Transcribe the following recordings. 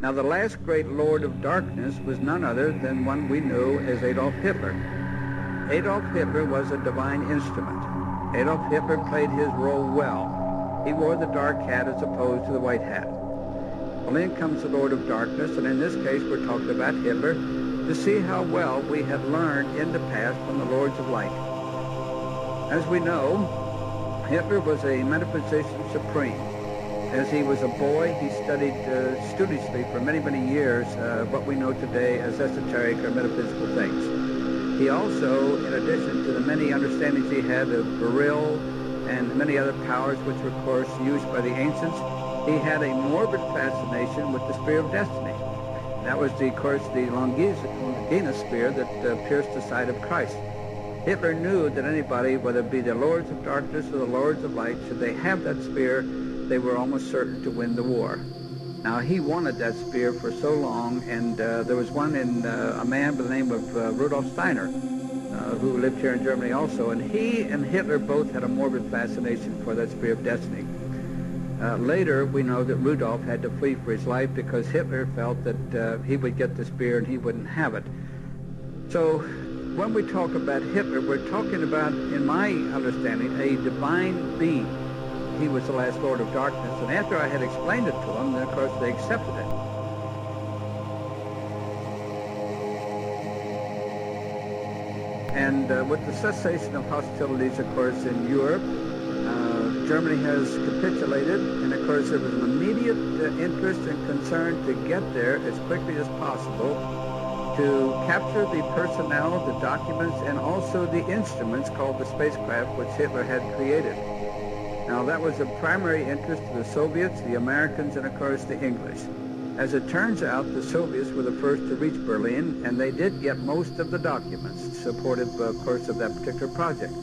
Now, the last great Lord of Darkness was none other than one we know as Adolf Hitler. Adolf Hitler was a divine instrument. Adolf Hitler played his role well. He wore the dark hat as opposed to the white hat. Well, in comes the Lord of Darkness, and in this case we're talking about Hitler, to see how well we had learned in the past from the Lords of Light. As we know, Hitler was a metaphysician supreme. As he was a boy, he studied studiously for many, many years what we know today as esoteric or metaphysical things. He also, in addition to the many understandings he had of Beril and many other powers which were, of course, used by the ancients, he had a morbid fascination with the spear of destiny. That was, of course, the Longinus spear that pierced the side of Christ. Hitler knew that anybody, whether it be the Lords of Darkness or the Lords of Light, should they have that spear, they were almost certain to win the war. Now, he wanted that spear for so long, and there was one in a man by the name of Rudolf Steiner, who lived here in Germany also, and he and Hitler both had a morbid fascination for that spear of destiny. Later, we know that Rudolf had to flee for his life because Hitler felt that he would get the spear and he wouldn't have it. So, when we talk about Hitler, we're talking about, in my understanding, a divine being. He was the last Lord of Darkness, and after I had explained it to them, then of course they accepted it. And with the cessation of hostilities, of course, in Europe, Germany has capitulated, and of course there was an immediate interest and concern to get there as quickly as possible to capture the personnel, the documents, and also the instruments called the spacecraft which Hitler had created. Now, that was of primary interest to the Soviets, the Americans, and of course the English. As it turns out, the Soviets were the first to reach Berlin, and they did get most of the documents supportive, of course, of that particular project.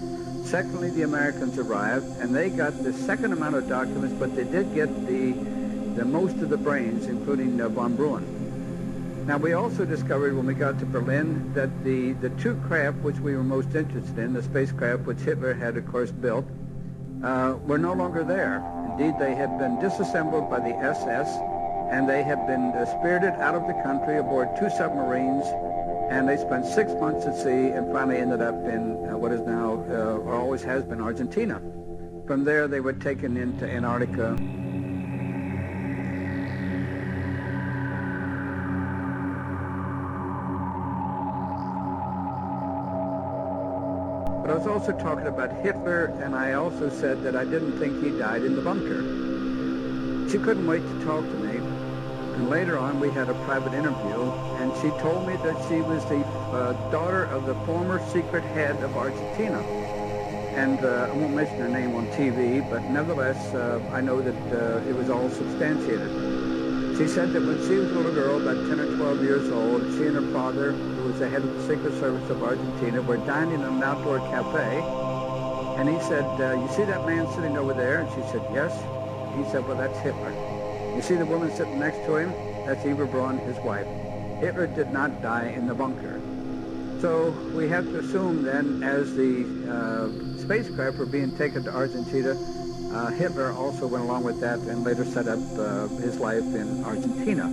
Secondly, the Americans arrived, and they got the second amount of documents, but they did get the most of the brains, including von Braun. Now, we also discovered when we got to Berlin that the two craft which we were most interested in, the spacecraft which Hitler had, of course, built, were no longer there. Indeed, they had been disassembled by the SS, and they had been spirited out of the country aboard two submarines, and they spent 6 months at sea and finally ended up in what is now, or always has been, Argentina. From there, they were taken into Antarctica. But I was also talking about Hitler, and I also said that I didn't think he died in the bunker. She couldn't wait to talk to me, and later on we had a private interview, and she told me that she was the daughter of the former secret head of Argentina. And I won't mention her name on TV, but nevertheless, I know that it was all substantiated. She said that when she was a little girl, about 10 or 12 years old, she and her father, who was the head of the Secret Service of Argentina, were dining in an outdoor cafe. And he said, you see that man sitting over there? And she said, yes. He said, well, that's Hitler. You see the woman sitting next to him? That's Eva Braun, his wife. Hitler did not die in the bunker. So we have to assume then, as the spacecraft were being taken to Argentina, Hitler also went along with that and later set up his life in Argentina.